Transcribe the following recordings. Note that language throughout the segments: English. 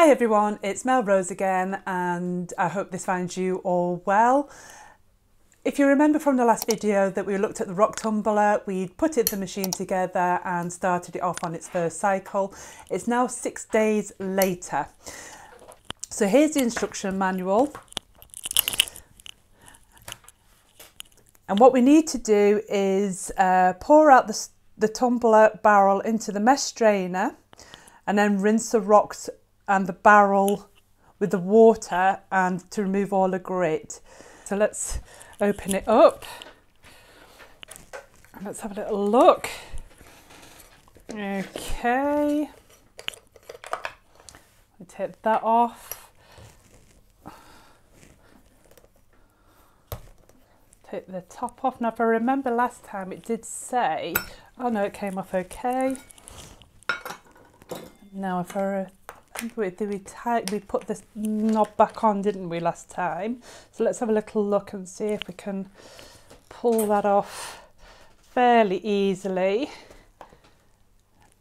Hi everyone, it's Melrose again and I hope this finds you all well. If you remember from the last video that we looked at the rock tumbler, we put the machine together and started it off on its first cycle. It's now 6 days later. So here's the instruction manual. And what we need to do is pour out the tumbler barrel into the mesh strainer and then rinse the rocks and the barrel with the water and to remove all the grit. So let's open it up and let's have a little look. Okay, we take that off. Take the top off. Now if I remember last time it did say, oh no, it came off okay. Now if I we put this knob back on, didn't we, last time? So let's have a little look and see if we can pull that off fairly easily.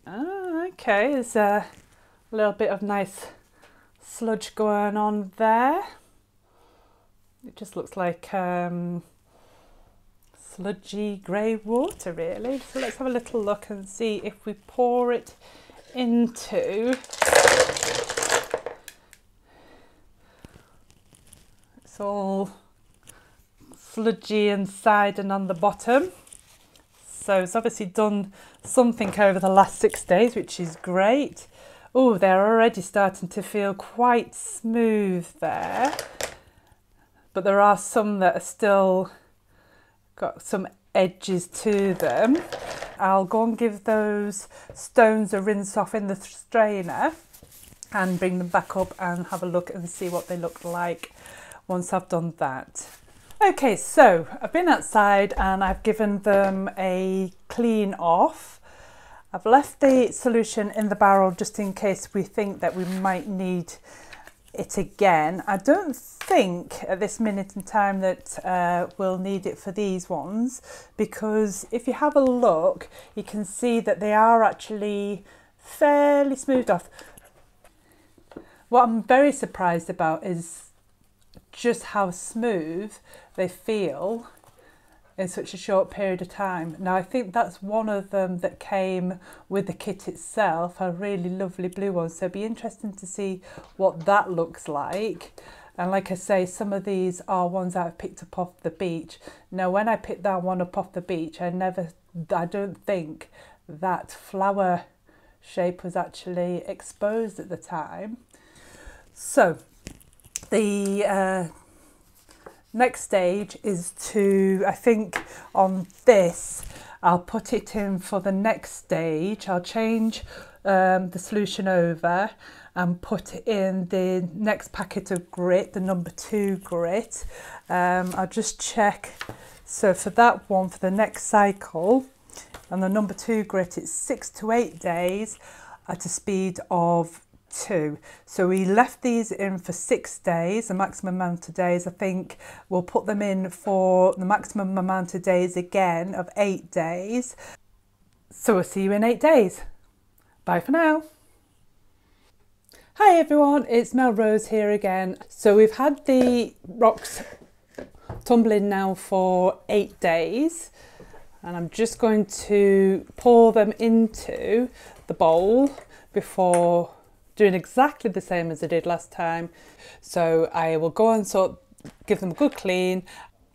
Oh, okay, there's a little bit of nice sludge going on there. It just looks like sludgy grey water really. So let's have a little look and see if we pour it into, it's all sludgy inside and on the bottom, so it's obviously done something over the last 6 days, which is great. Oh, they're already starting to feel quite smooth there, but there are some that are still got some edges to them. I'll go and give those stones a rinse off in the strainer and bring them back up and have a look and see what they look like once I've done that. Okay, so I've been outside and I've given them a clean off. I've left the solution in the barrel just in case we think that we might need it again. I don't think at this minute in time that we'll need it for these ones, because if you have a look you can see that they are actually fairly smoothed off. What I'm very surprised about is just how smooth they feel in such a short period of time. Now I think that's one of them that came with the kit itself, a really lovely blue one, so it'd be interesting to see what that looks like. And like I say, some of these are ones that I've picked up off the beach. Now when I picked that one up off the beach, I don't think that flower shape was actually exposed at the time. So the next stage is to, I think on this, I'll put it in for the next stage. I'll change the solution over and put in the next packet of grit, the number 2 grit. I'll just check. So for that one, for the next cycle, and the number 2 grit, it's 6 to 8 days at a speed of 2. So we left these in for 6 days, the maximum amount of days. I think we'll put them in for the maximum amount of days again of 8 days. So we'll see you in 8 days. Bye for now. Hi everyone, it's Melrose here again. So we've had the rocks tumbling now for 8 days, and I'm just going to pour them into the bowl before doing exactly the same as I did last time. So I will go and give them a good clean.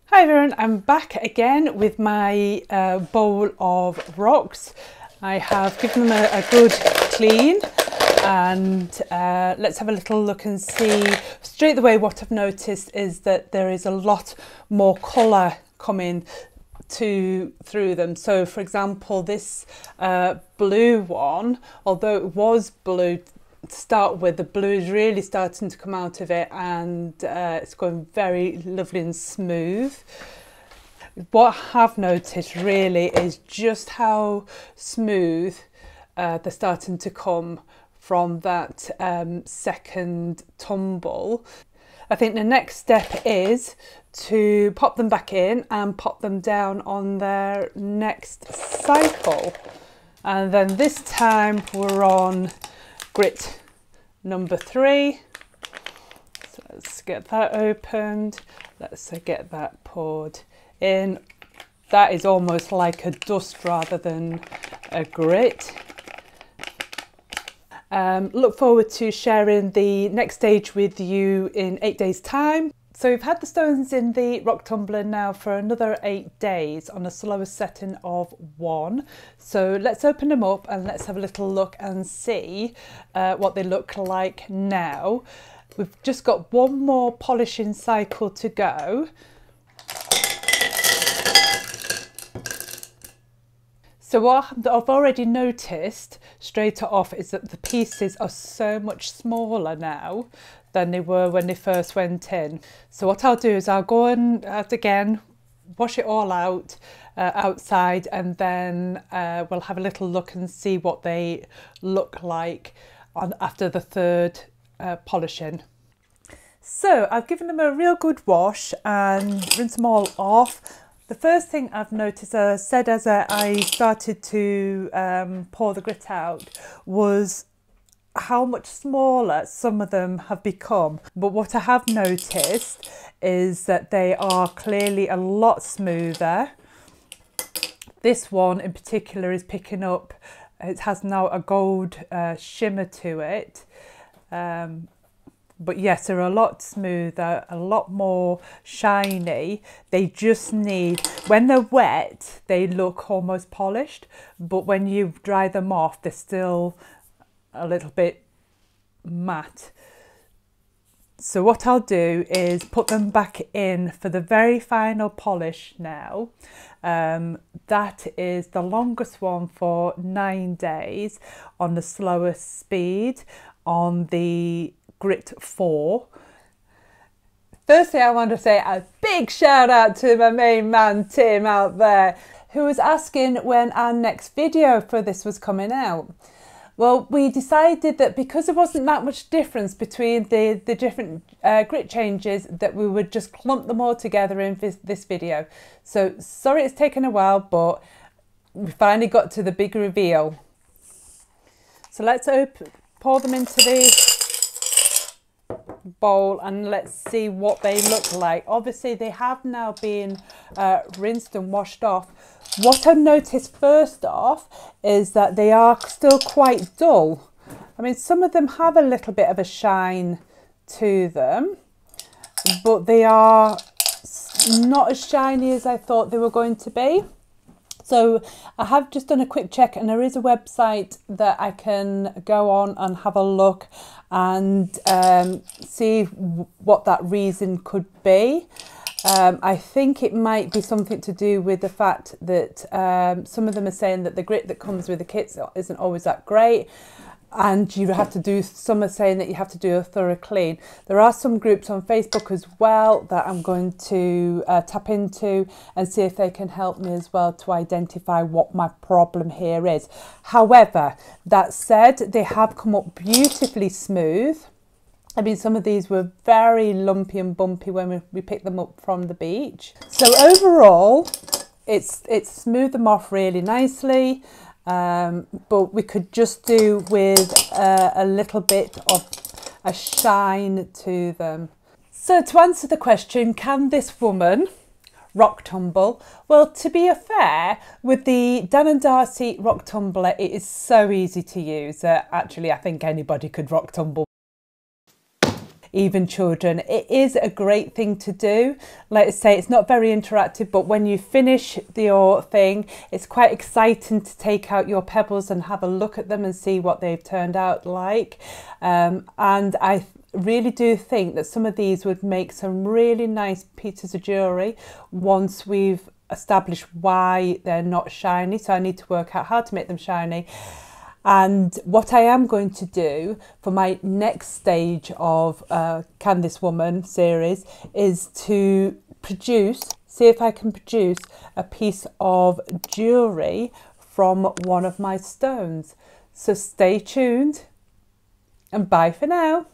Hi everyone, I'm back again with my bowl of rocks. I have given them a good clean, and let's have a little look and see. Straight away what I've noticed is that there is a lot more colour coming through them. So for example, this blue one, although it was blue to start with, the blue is really starting to come out of it, and it's going very lovely and smooth. What I have noticed really is just how smooth they're starting to come from that second tumble. I think the next step is to pop them back in and pop them down on their next cycle. And then this time we're on grit number 3. So let's get that opened. Let's get that poured in. That is almost like a dust rather than a grit. Look forward to sharing the next stage with you in 8 days' time. So we've had the stones in the rock tumbler now for another 8 days on a slower setting of 1. So let's open them up and let's have a little look and see what they look like now. We've just got one more polishing cycle to go. So what I've already noticed straight off is that the pieces are so much smaller now than they were when they first went in. So what I'll do is I'll go and again wash it all out outside, and then we'll have a little look and see what they look like after the 3rd polishing. So I've given them a real good wash and rinsed them all off. The first thing I've noticed, as I said as I started to pour the grit out, was how much smaller some of them have become. But what I have noticed is that they are clearly a lot smoother. This one in particular is picking up, it has now a gold shimmer to it. But yes, they're a lot smoother, a lot more shiny. They just need, when they're wet, they look almost polished, but when you dry them off, they're still a little bit matte. So what I'll do is put them back in for the very final polish now. That is the longest one for 9 days on the slowest speed on the grit 4. Firstly, I want to say a big shout out to my main man Tim out there, who was asking when our next video for this was coming out. Well, we decided that because there wasn't that much difference between the different grit changes, that we would just clump them all together in this video. So sorry it's taken a while, but we finally got to the big reveal. So let's pour them into the bowl and let's see what they look like. Obviously they have now been rinsed and washed off. What I've noticed first off is that they are still quite dull. I mean, some of them have a little bit of a shine to them, but they are not as shiny as I thought they were going to be. So I have just done a quick check, and there is a website that I can go on and have a look and see what that reason could be. I think it might be something to do with the fact that some of them are saying that the grit that comes with the kits isn't always that great, and you have to do, some are saying that you have to do a thorough clean. There are some groups on Facebook as well that I'm going to tap into and see if they can help me as well to identify what my problem here is. However, that said, they have come up beautifully smooth. I mean, some of these were very lumpy and bumpy when we picked them up from the beach. So overall, it's smoothed them off really nicely. But we could just do with a little bit of a shine to them. So to answer the question, can this woman rock tumble? Well, to be fair, with the Dan & Darcy rock tumbler, it is so easy to use. Actually, I think anybody could rock tumble, even children. It is a great thing to do. Like I say, it's not very interactive, but when you finish your thing, it's quite exciting to take out your pebbles and have a look at them and see what they've turned out like. And I really do think that some of these would make some really nice pieces of jewellery once we've established why they're not shiny. So I need to work out how to make them shiny. And what I am going to do for my next stage of Can This Woman series is to see if I can produce a piece of jewellery from one of my stones. So stay tuned and bye for now.